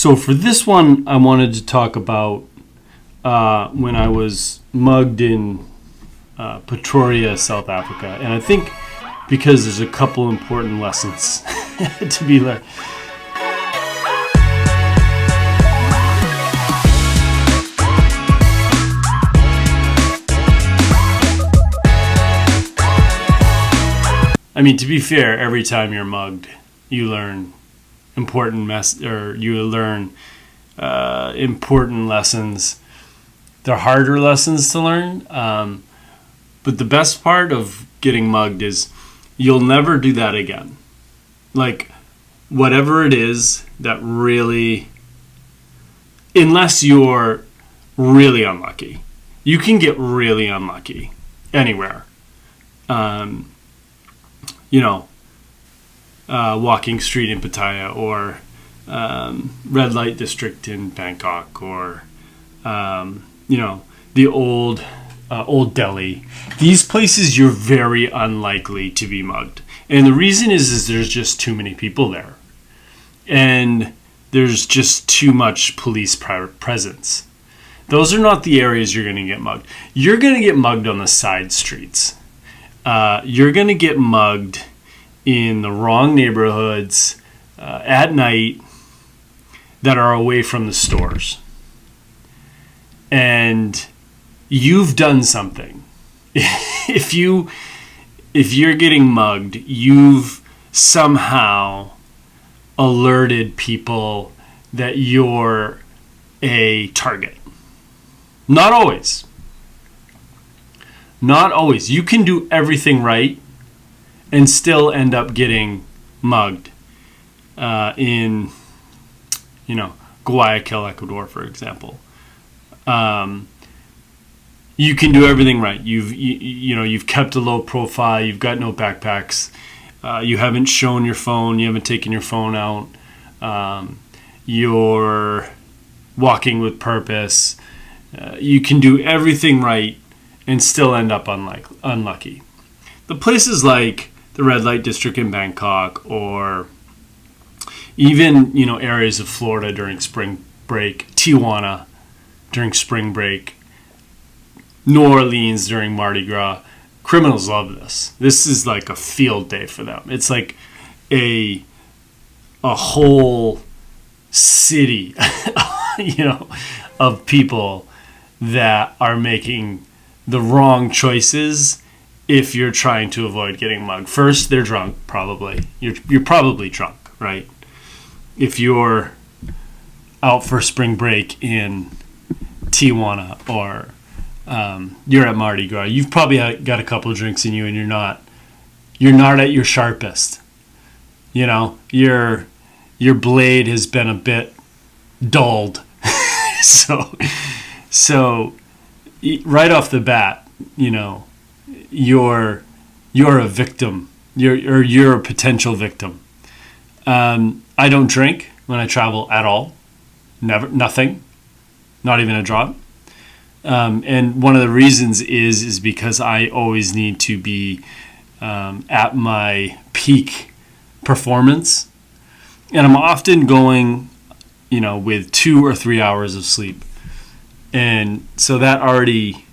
So for this one, I wanted to talk about when I was mugged in Pretoria, South Africa. And I think because there's a couple important lessons to be learned. I mean, to be fair, every time you're mugged, you learn important important lessons. They're harder lessons to learn, but the best part of getting mugged is you'll never do that again. Like, whatever it is that really, unless you're really unlucky, you can get really unlucky anywhere. Walking street in Pattaya, or red light district in Bangkok, or the old Delhi. These places you're very unlikely to be mugged, and the reason is there's just too many people there, and there's just too much police presence. Those are not the areas you're going to get mugged. You're going to get mugged on the side streets. You're going to get mugged in the wrong neighborhoods at night that are away from the stores. And you've done something. If you're getting mugged, you've somehow alerted people that you're a target. Not always. Not always. You can do everything right and still end up getting mugged in, Guayaquil, Ecuador, for example. You can do everything right. You've kept a low profile. You've got no backpacks. You haven't shown your phone. You haven't taken your phone out. You're walking with purpose. You can do everything right and still end up unlucky. The places like the red light district in Bangkok, or even areas of Florida during spring break, Tijuana during spring break, New Orleans during Mardi Gras, criminals love this. This is like a field day for them. It's like a whole city, of people that are making the wrong choices if you're trying to avoid getting mugged. First, they're drunk, probably. You're probably drunk, right? If you're out for spring break in Tijuana, or you're at Mardi Gras, you've probably got a couple of drinks in you, and you're not at your sharpest. Your blade has been a bit dulled. So right off the bat, you're a victim. You're a potential victim. I don't drink when I travel at all. Never, nothing, not even a drop. And one of the reasons is because I always need to be at my peak performance, and I'm often going, with 2 or 3 hours of sleep, and so that already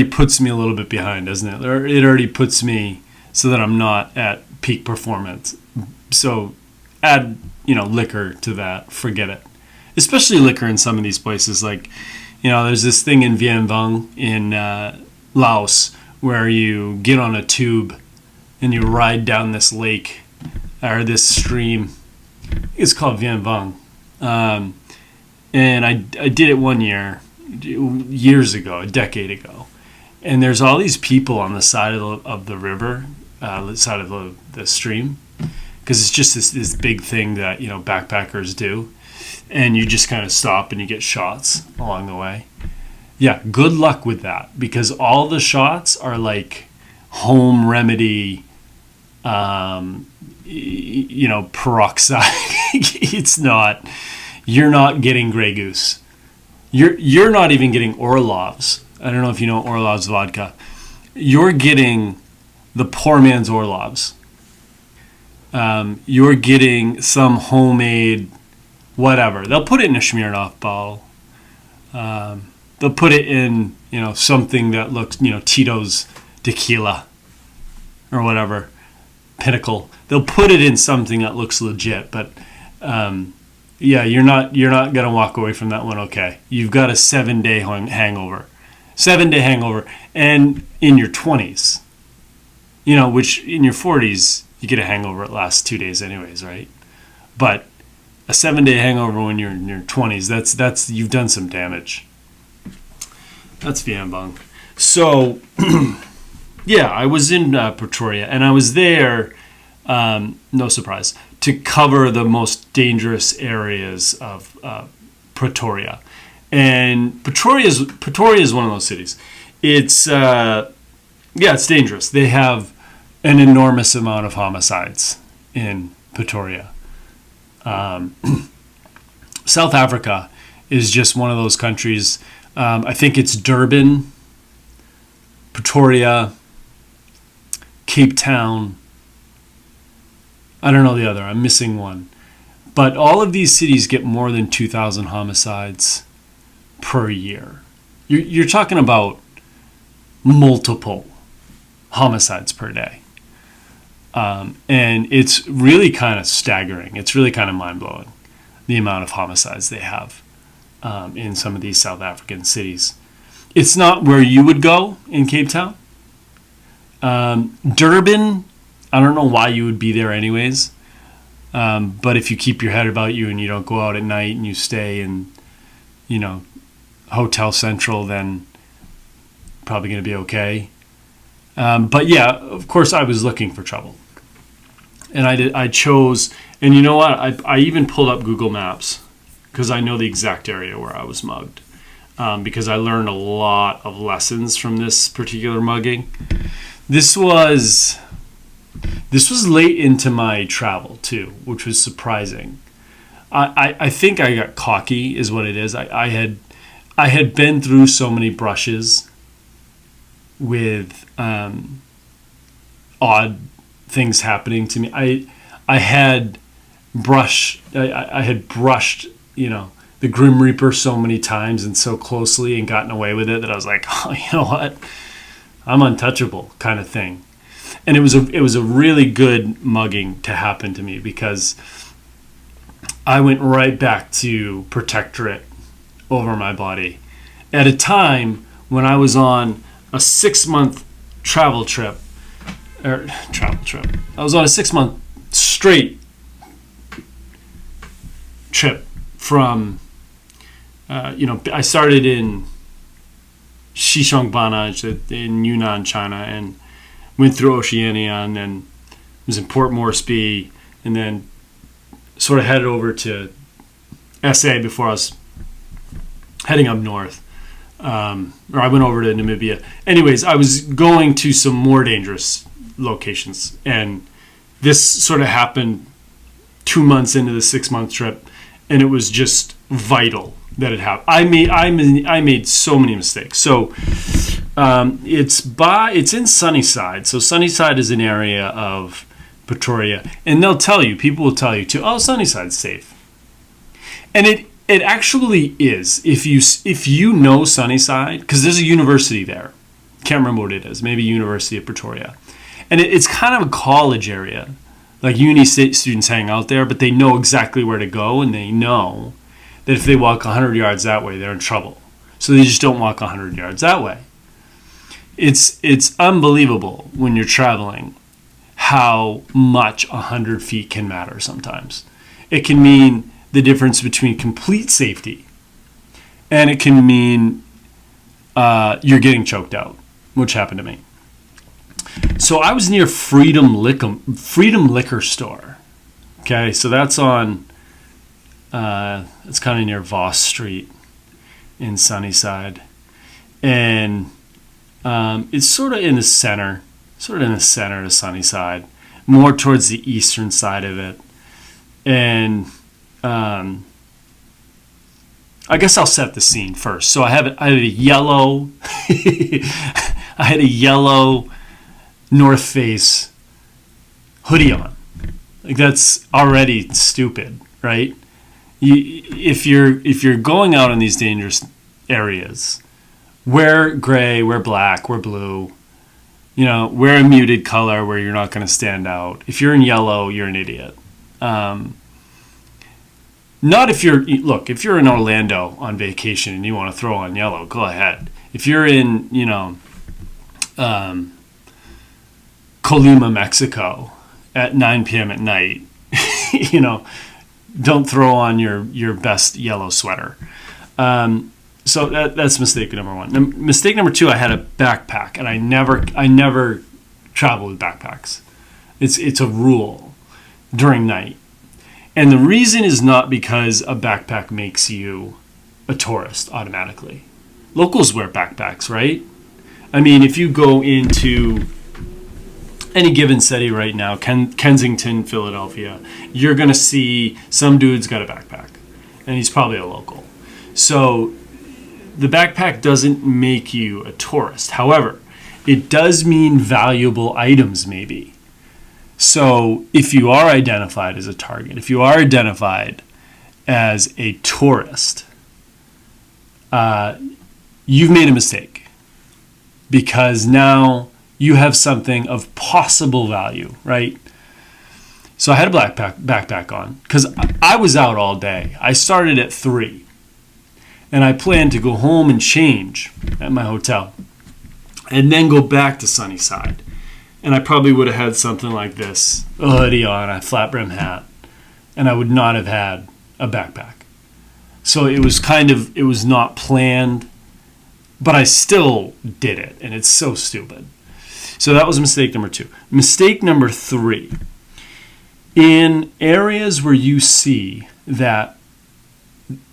puts me a little bit behind, doesn't it? Or it already puts me so that I'm not at peak performance. So add, liquor to that, forget it. Especially liquor in some of these places. Like, there's this thing in Vientiane Vung in Laos where you get on a tube and you ride down this lake or this stream. It's called Vientiane Vung. And I did it one year, years ago, a decade ago. And there's all these people on the side of the river, the side of the stream, because it's just this big thing that, backpackers do. And you just kind of stop and you get shots along the way. Yeah, good luck with that, because all the shots are like home remedy, peroxide. It's not, you're not getting Grey Goose. You're not even getting Orlov's. I don't know if you know Orlov's vodka. You're getting the poor man's Orlov's. you're getting some homemade whatever. They'll put it in a Smirnoff bottle. They'll put it in, something that looks, Tito's tequila or whatever, Pinnacle. They'll put it in something that looks legit, but you're not gonna walk away from that one okay. You've got a 7-day hangover, 7-day hangover, and in your 20s, which in your 40s you get a hangover that lasts 2 days anyways, right? But a 7-day hangover when you're in your 20s, that's you've done some damage. That's Vietnam. So, yeah, I was in Pretoria, and I was there, no surprise, to cover the most dangerous areas of Pretoria. And Pretoria is one of those cities. It's it's dangerous. They have an enormous amount of homicides in Pretoria. South Africa is just one of those countries. I think it's Durban, Pretoria, Cape Town. I don't know the other. I'm missing one. But all of these cities get more than 2,000 homicides per year. You're talking about multiple homicides per day. And it's really kind of staggering. It's really kind of mind-blowing, the amount of homicides they have in some of these South African cities. It's not where you would go in Cape Town. Durban, I don't know why you would be there anyways. But if you keep your head about you and you don't go out at night and you stay in, Hotel Central, then probably going to be okay. But yeah, of course I was looking for trouble. And I chose, and you know what? I even pulled up Google Maps because I know the exact area where I was mugged. Because I learned a lot of lessons from this particular mugging. This was late into my travel too, which was surprising. I think I got cocky, is what it is. I had been through so many brushes with odd things happening to me. I had brushed, the Grim Reaper so many times and so closely and gotten away with it that I was like, oh, you know what? I'm untouchable kind of thing. And it was a really good mugging to happen to me because I went right back to protectorate over my body at a time when I was on a 6-month travel trip. I was on a 6-month straight trip from, I started in Xishuangbanna in Yunnan, China, and went through Oceania, and then was in Port Moresby, and then sort of headed over to SA before I was heading up north. Or I went over to Namibia. Anyways, I was going to some more dangerous locations, and this sort of happened 2 months into the 6-month trip, and it was just vital that it happened. I made so many mistakes. So it's in Sunnyside. So Sunnyside is an area of Pretoria, and people will tell you too, oh, Sunnyside's safe. And it actually is. If you know Sunnyside, because there's a university there. Can't remember what it is. Maybe University of Pretoria. And it's kind of a college area. Like uni students hang out there, but they know exactly where to go, and they know that if they walk 100 yards that way, they're in trouble. So they just don't walk 100 yards that way. It's unbelievable when you're traveling how much 100 feet can matter sometimes. It can mean the difference between complete safety, and it can mean you're getting choked out, which happened to me. So I was near Freedom Liquor Store. Okay, so that's on, it's kind of near Voss Street in Sunnyside. And it's sort of in the center of Sunnyside, more towards the eastern side of it. And I guess I'll set the scene first. So I had a yellow, I had a yellow North Face hoodie on. Like, that's already stupid, right? If you're going out in these dangerous areas, wear gray, wear black, wear blue. Wear a muted color where you're not going to stand out. If you're in yellow, you're an idiot. Not if if you're in Orlando on vacation and you want to throw on yellow, go ahead. If you're in, Colima, Mexico at 9 p.m. at night, don't throw on your best yellow sweater. So that's mistake number one. Mistake number two, I had a backpack, and I never travel with backpacks. It's a rule during night. And the reason is not because a backpack makes you a tourist automatically. Locals wear backpacks, right? I mean, if you go into any given city right now, Kensington, Philadelphia, you're going to see some dude's got a backpack, and he's probably a local. So the backpack doesn't make you a tourist. However, it does mean valuable items maybe. So if you are identified as a target, if you are identified as a tourist, you've made a mistake, because now you have something of possible value, right? So I had a backpack on because I was out all day. I started at 3, and I planned to go home and change at my hotel and then go back to Sunnyside. And I probably would have had something like this, a hoodie on, a flat brim hat, and I would not have had a backpack. So it was not planned, but I still did it, and it's so stupid. So that was mistake number 2. Mistake number 3, in areas where you see that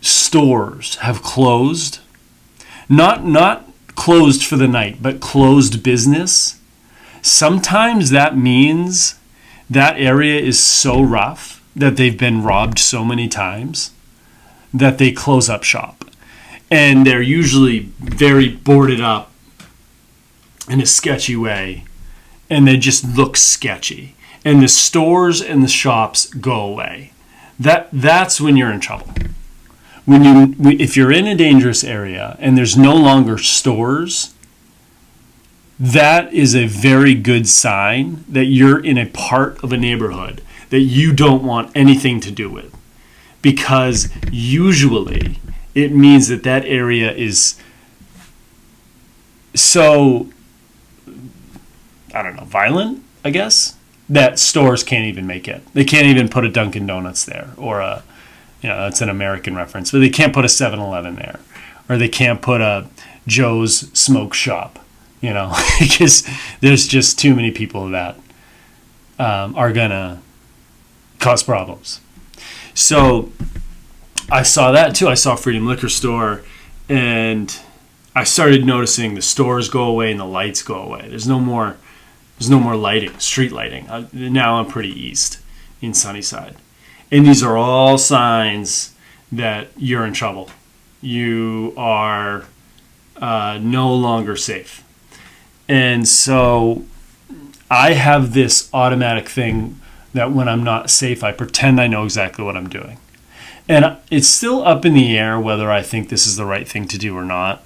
stores have closed, not closed for the night, but closed business, sometimes that means that area is so rough that they've been robbed so many times that they close up shop. And they're usually very boarded up in a sketchy way, and they just look sketchy. And the stores and the shops go away. That's when you're in trouble. If you're in a dangerous area and there's no longer stores, that is a very good sign that you're in a part of a neighborhood that you don't want anything to do with. Because usually it means that area is so, I don't know, violent, I guess, that stores can't even make it. They can't even put a Dunkin' Donuts there, or that's an American reference, but they can't put a 7-Eleven there, or they can't put a Joe's Smoke Shop, because there's just too many people that are gonna cause problems. So I saw that too. I saw Freedom Liquor Store, and I started noticing the stores go away and the lights go away. There's no more lighting, street lighting. Now I'm pretty east in Sunnyside. And these are all signs that you're in trouble. You are no longer safe. And so I have this automatic thing that when I'm not safe, I pretend I know exactly what I'm doing. And it's still up in the air whether I think this is the right thing to do or not.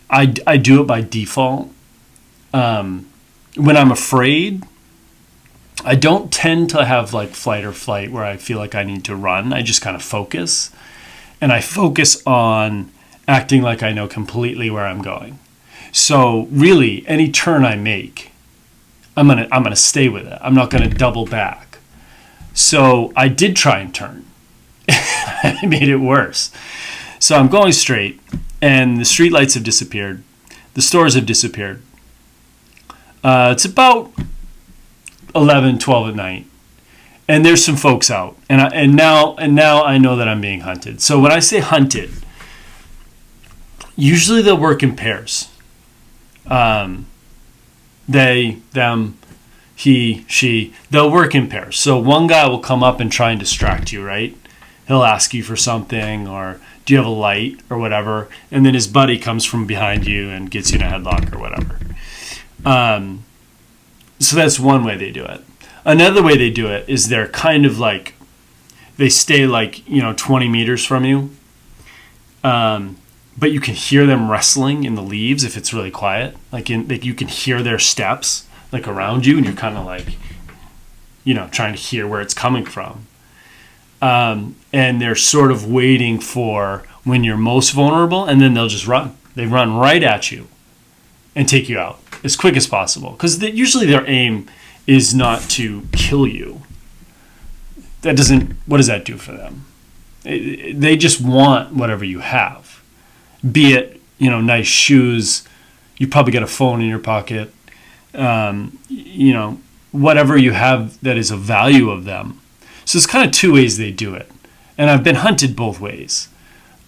I do it by default. When I'm afraid, I don't tend to have like fight or flight where I feel like I need to run. I just kind of focus. And I focus on acting like I know completely where I'm going. So really, any turn I make, I'm gonna stay with it. I'm not gonna double back. So I did try and turn. I made it worse. So I'm going straight, and the street lights have disappeared. The stores have disappeared. It's about 11, 12 at night, and there's some folks out, and now I know that I'm being hunted. So when I say hunted, usually they'll work in pairs. They, them, he, she, they'll work in pairs. So one guy will come up and try and distract you, right? He'll ask you for something, or do you have a light, or whatever, and then his buddy comes from behind you and gets you in a headlock or whatever. So that's one way they do it. Another way they do it is they're kind of like, they stay like, 20 meters from you. But you can hear them wrestling in the leaves if it's really quiet. Like you can hear their steps like around you, and you're kind of like, trying to hear where it's coming from. And they're sort of waiting for when you're most vulnerable, and then they'll just run. They run right at you and take you out as quick as possible. Because usually their aim is not to kill you. What does that do for them? They just want whatever you have. Be it, nice shoes, you probably got a phone in your pocket, whatever you have that is of value of them. So there's kind of two ways they do it. And I've been hunted both ways.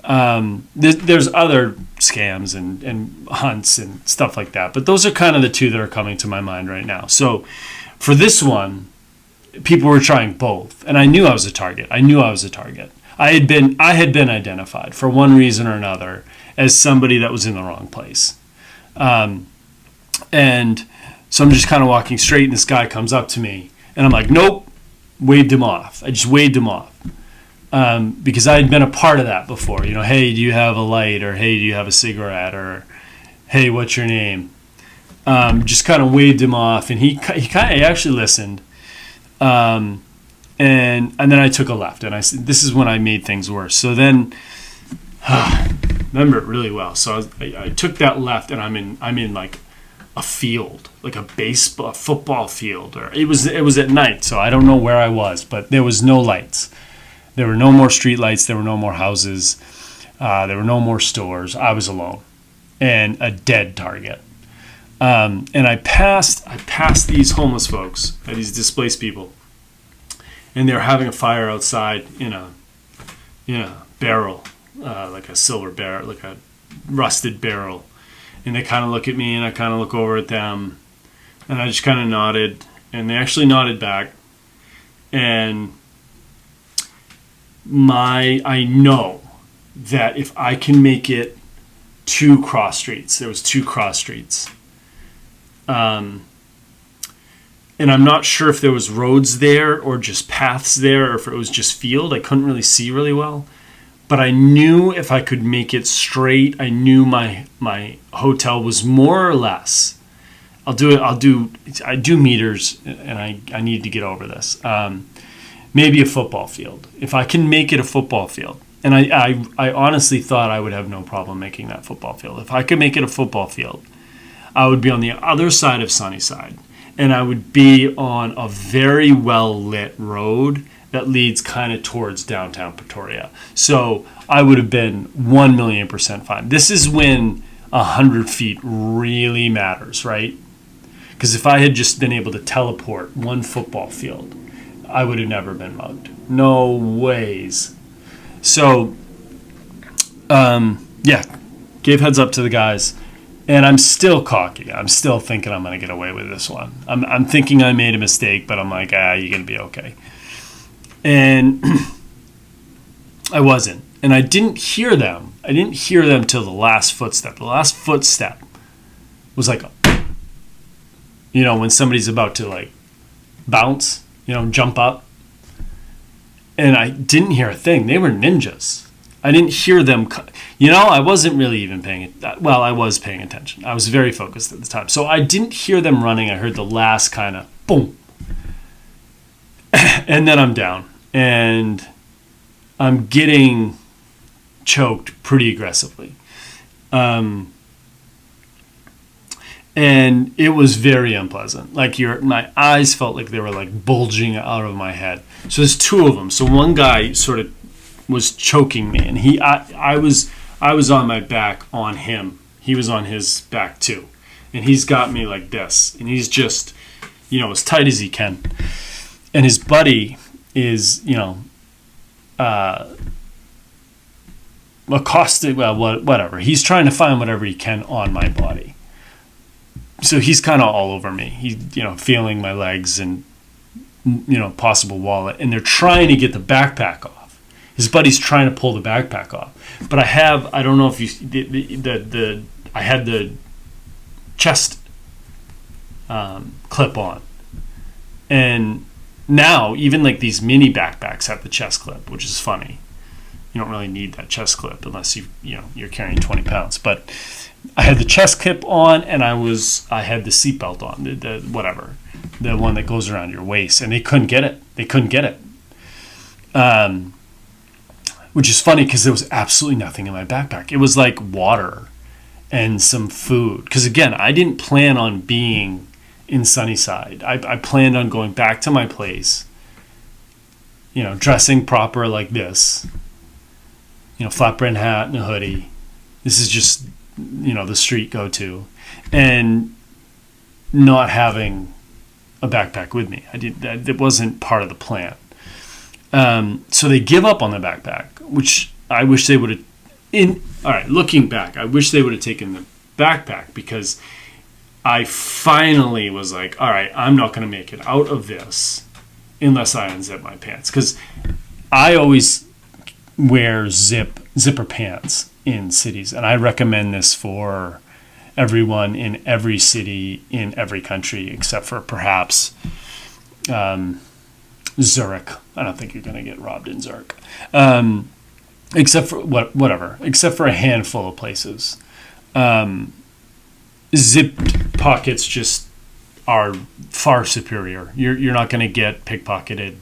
There's other scams and hunts and stuff like that, but those are kind of the two that are coming to my mind right now. So for this one, people were trying both, and I knew I was a target. I had been identified for one reason or another as somebody that was in the wrong place. And so I'm just kind of walking straight, and this guy comes up to me, and I'm like, nope, waved him off. I just waved him off. Because I had been a part of that before. Hey, do you have a light? Or hey, do you have a cigarette? Or hey, what's your name? Just kind of waved him off, and he actually listened. And then I took a left, and I said, this is when I made things worse. So then, remember it really well. So I took that left, and I'm in like a field, like a football field, or it was at night, so I don't know where I was, but there was no lights. There were no more street lights. There were no more houses. There were no more stores. I was alone and a dead target. And I passed these homeless folks, these displaced people, and they were having a fire outside in a barrel, like a silver barrel, like a rusted barrel. And they kind of look at me, and I kind of look over at them, and I just kind of nodded, and they actually nodded back. And I know that if I can make it 2 cross streets, there was 2 cross streets, and I'm not sure if there was roads there or just paths there, or if it was just field. I couldn't really see really well, but I knew if I could make it straight, I knew my hotel was more or less. I do meters, and I need to get over this. Maybe a football field. If I can make it a football field, and I honestly thought I would have no problem making that football field. If I could make it a football field, I would be on the other side of Sunnyside, and I would be on a very well-lit road that leads kind of towards downtown Pretoria. So I would have been 1,000,000% fine. This is when 100 feet really matters, right? Because if I had just been able to teleport 1 football field, I would have never been mugged. No ways. So, gave heads up to the guys, and I'm still cocky. I'm still thinking I'm going to get away with this one. I'm thinking I made a mistake, but I'm like, you're going to be okay. And I wasn't. And I didn't hear them. I didn't hear them till the last footstep. The last footstep was like, when somebody's about to like bounce, jump up. And I didn't hear a thing. They were ninjas. I didn't hear them. I wasn't really even paying it. Well, I was paying attention. I was very focused at the time. So I didn't hear them running. I heard the last kind of boom. And then I'm down. And I'm getting choked pretty aggressively. And it was very unpleasant. Like my eyes felt like they were like bulging out of my head. So there's 2 of them. So one guy sort of was choking me, and I was on my back on him. He was on his back too, and he's got me like this, and he's just as tight as he can. And his buddy is accosted. Well, whatever. He's trying to find whatever he can on my body. So he's kind of all over me. He's, feeling my legs and, possible wallet. And they're trying to get the backpack off. His buddy's trying to pull the backpack off. But I don't know if you, I had the chest clip on. And now even like these mini backpacks have the chest clip, which is funny. You don't really need that chest clip unless you're carrying 20 pounds. But I had the chest clip on, and I had the seatbelt on, the one that goes around your waist, and they couldn't get it. Which is funny because there was absolutely nothing in my backpack. It was like water and some food. Because again, I didn't plan on being in Sunnyside. I planned on going back to my place, dressing proper like this, flat brim hat and a hoodie. This is just, the street go-to, and not having a backpack with me. It wasn't part of the plan. So they give up on the backpack, which I wish they would have. All right, looking back, I wish they would have taken the backpack, because I finally was like, all right, I'm not going to make it out of this unless I unzip my pants, because I always wear zipper pants in cities, and I recommend this for everyone in every city in every country except for perhaps Zurich. I don't think you're going to get robbed in Zurich, except for a handful of places. Zipped pockets just are far superior. You're not going to get pickpocketed.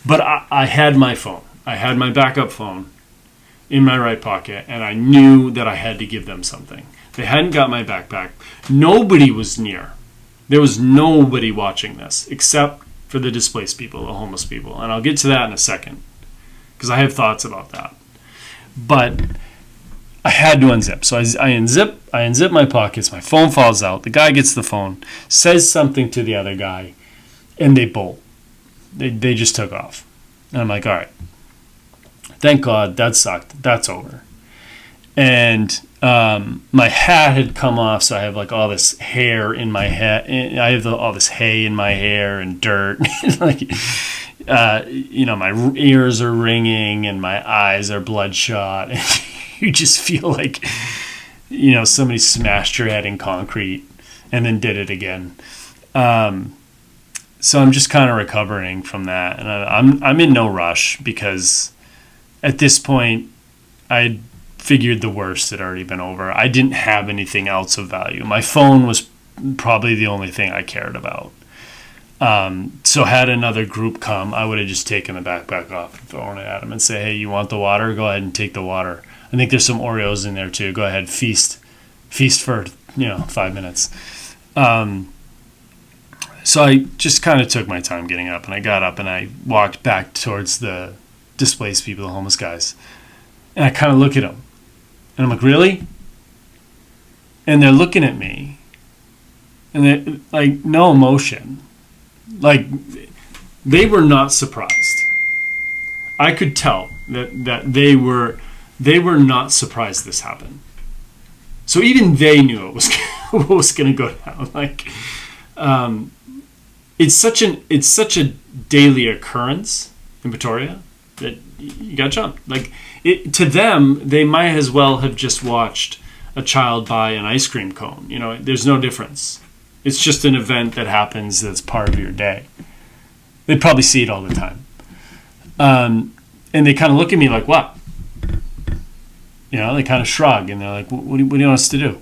But I had my phone. I had my backup phone in my right pocket, and I knew that I had to give them something. They hadn't got my backpack. Nobody was near. There was nobody watching this except for the displaced people, the homeless people. And I'll get to that in a second, because I have thoughts about that. But I had to unzip. So I unzip my pockets. My phone falls out. The guy gets the phone, says something to the other guy, and they bolt. They just took off. And I'm like, all right. Thank God, that sucked. That's over. And my hat had come off, so I have like all this hair in my head. I have all this hay in my hair and dirt. Like, my ears are ringing and my eyes are bloodshot. And you just feel like, somebody smashed your head in concrete and then did it again. So I'm just kind of recovering from that, and I'm in no rush, because at this point I figured the worst had already been over. I didn't have anything else of value. My phone was probably the only thing I cared about. So had another group come, I would have just taken the backpack off and thrown it at them and say, hey, you want the water? Go ahead and take the water. I think there's some Oreos in there too. Go ahead, feast for 5 minutes. So I just kind of took my time getting up, and I got up and I walked back towards the displaced people, the homeless guys. And I kind of look at them, and I'm like, really? And they're looking at me, and they're like, no emotion. Like, they were not surprised. I could tell that they were not surprised this happened. So even they knew it was going to go down. Like, it's such a daily occurrence in Pretoria that you got jumped. Like, to them, they might as well have just watched a child buy an ice cream cone. There's no difference. It's just an event that happens that's part of your day. They probably see it all the time. And they kind of look at me like, what? They kind of shrug, and they're like, what do you want us to do?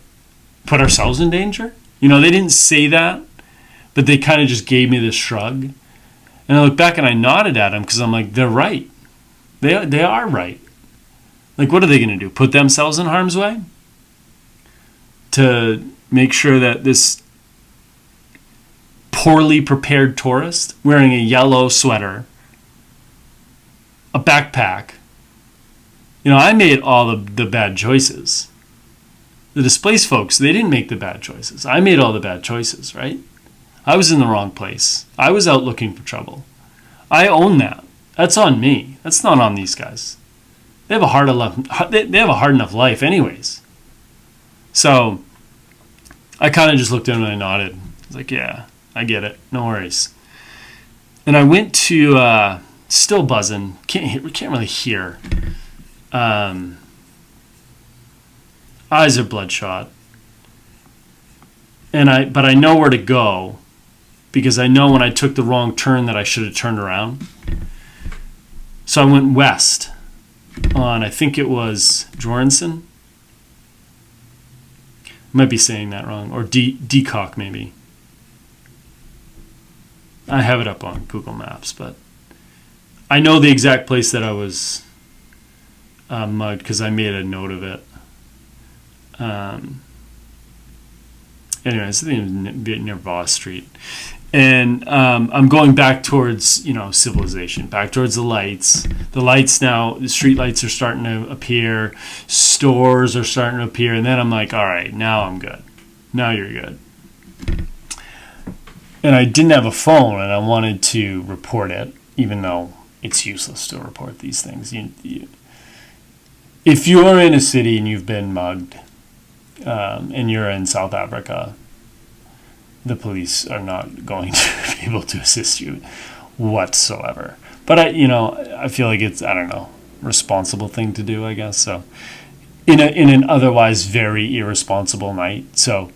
Put ourselves in danger? They didn't say that, but they kind of just gave me this shrug. And I looked back and I nodded at them, because I'm like, they're right. They are right. Like, what are they going to do? Put themselves in harm's way? To make sure that this poorly prepared tourist wearing a yellow sweater, a backpack, I made all the bad choices. The displaced folks, they didn't make the bad choices. I made all the bad choices, right? I was in the wrong place. I was out looking for trouble. I own that. That's on me. That's not on these guys. They have a hard enough life anyways. So I kind of just looked at them and I nodded. I was like, yeah, I get it. No worries. And I went to still buzzing. Can't really hear. Eyes are bloodshot. But I know where to go because I know when I took the wrong turn that I should have turned around. So I went west on, I think it was Joranson. Might be saying that wrong. Or Decock, maybe. I have it up on Google Maps, but I know the exact place that I was mugged because I made a note of it. Anyways, I think it was near Voss Street. And I'm going back towards, civilization, back towards the lights. The lights now, the street lights are starting to appear. Stores are starting to appear. And then I'm like, all right, now I'm good. Now you're good. And I didn't have a phone, and I wanted to report it, even though it's useless to report these things. If you're in a city and you've been mugged, and you're in South Africa, the police are not going to be able to assist you whatsoever. But I feel like it's, I don't know, responsible thing to do, I guess. So in an otherwise very irresponsible night. So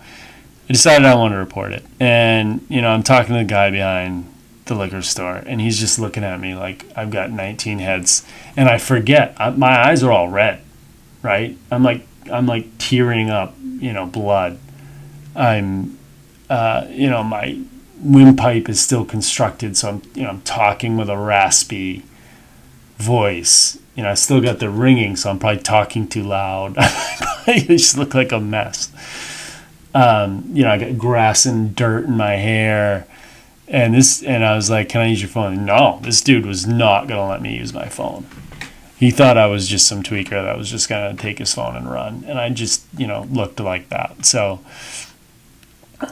I decided I wanted to report it. And, I'm talking to the guy behind the liquor store, and he's just looking at me like I've got 19 heads. And I forget, my eyes are all red, right? I'm like tearing up, blood. I'm, my windpipe is still constructed, so I'm talking with a raspy voice. I still got the ringing, so I'm probably talking too loud. I just look like a mess. I got grass and dirt in my hair, and I was like, "Can I use your phone?" No, this dude was not gonna let me use my phone. He thought I was just some tweaker that was just gonna take his phone and run, and I just looked like that. So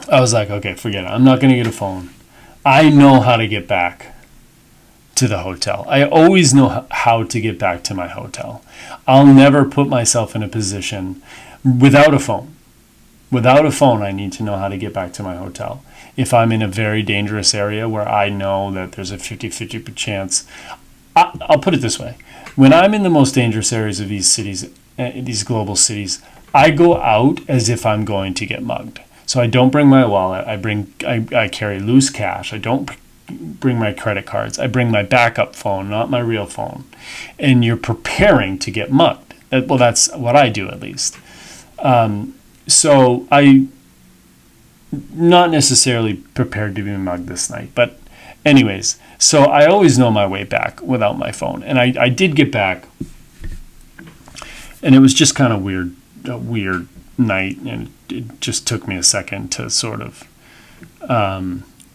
I was like, okay, forget it. I'm not gonna get a phone. I know how to get back to the hotel. I always know how to get back to my hotel. I'll never put myself in a position without a phone. Without a phone, I need to know how to get back to my hotel. If I'm in a very dangerous area where I know that there's a 50-50 chance, I'll put it this way. When I'm in the most dangerous areas of these cities, these global cities, I go out as if I'm going to get mugged. So I don't bring my wallet. I carry loose cash. I don't bring my credit cards. I bring my backup phone, not my real phone. And you're preparing to get mugged. Well, that's what I do, at least. So I not necessarily prepared to be mugged this night, but anyways, so I always know my way back without my phone. And I did get back, and it was just kind of a weird night, and it just took me a second to sort of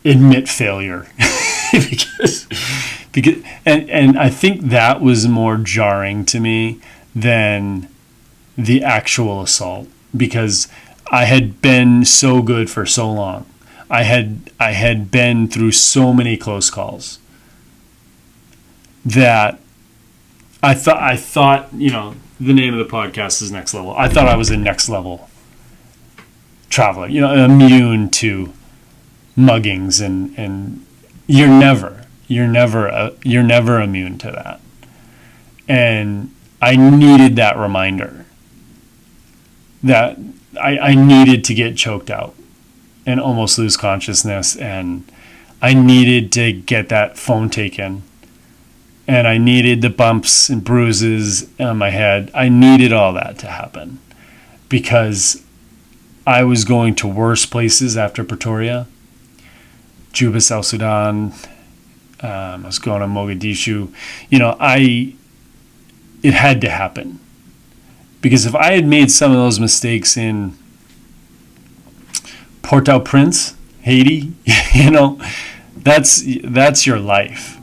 admit failure. because and I think that was more jarring to me than the actual assault, because I had been so good for so long. I had been through so many close calls that I thought the name of the podcast is Next Level. I thought I was a next level traveler, immune to muggings, and you're never immune to that. And I needed that reminder that I needed to get choked out and almost lose consciousness, and I needed to get that phone taken, and I needed the bumps and bruises on my head. I needed all that to happen because I was going to worse places after Pretoria, Juba, South Sudan. I was going to Mogadishu. It had to happen, because if I had made some of those mistakes in Port-au-Prince, Haiti, that's your life.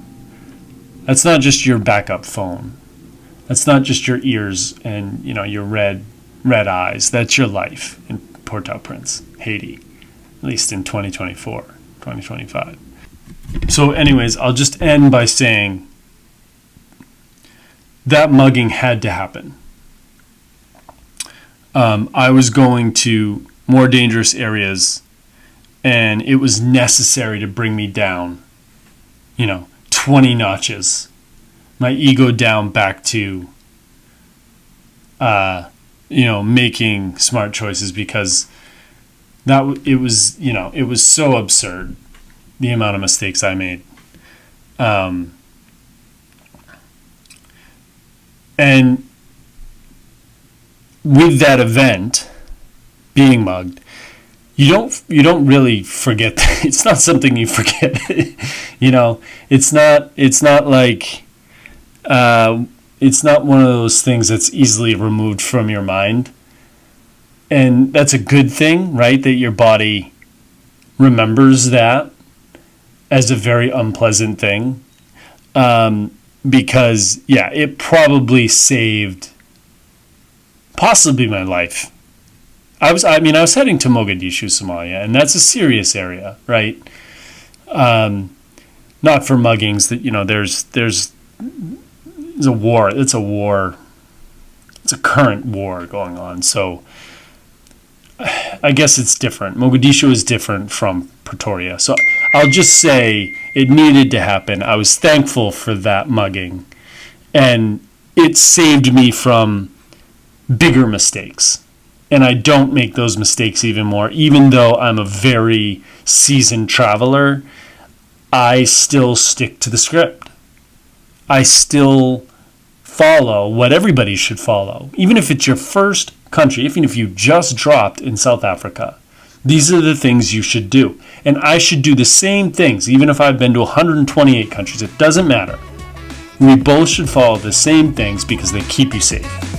That's not just your backup phone. That's not just your ears and your red eyes. That's your life in Port-au-Prince, Haiti, at least in 2024, 2025. So anyways, I'll just end by saying that mugging had to happen. I was going to more dangerous areas, and it was necessary to bring me down, 20 notches, my ego down back to, making smart choices, because it was so absurd. the amount of mistakes I made. And with that event, being mugged, you don't really forget that. It's not something you forget. It's not like it's not one of those things that's easily removed from your mind. And that's a good thing, right? That your body remembers that as a very unpleasant thing. Because, yeah, it probably saved possibly my life. I was heading to Mogadishu, Somalia, and that's a serious area, right? Not for muggings. That there's a war. It's a war. It's a current war going on. So I guess it's different. Mogadishu is different from Pretoria. So I'll just say it needed to happen. I was thankful for that mugging, and it saved me from bigger mistakes. And I don't make those mistakes even more. Even though I'm a very seasoned traveler, I still stick to the script. I still follow what everybody should follow. Even if it's your first country, even if you just dropped in South Africa, these are the things you should do. And I should do the same things, even if I've been to 128 countries. It doesn't matter. We both should follow the same things because they keep you safe.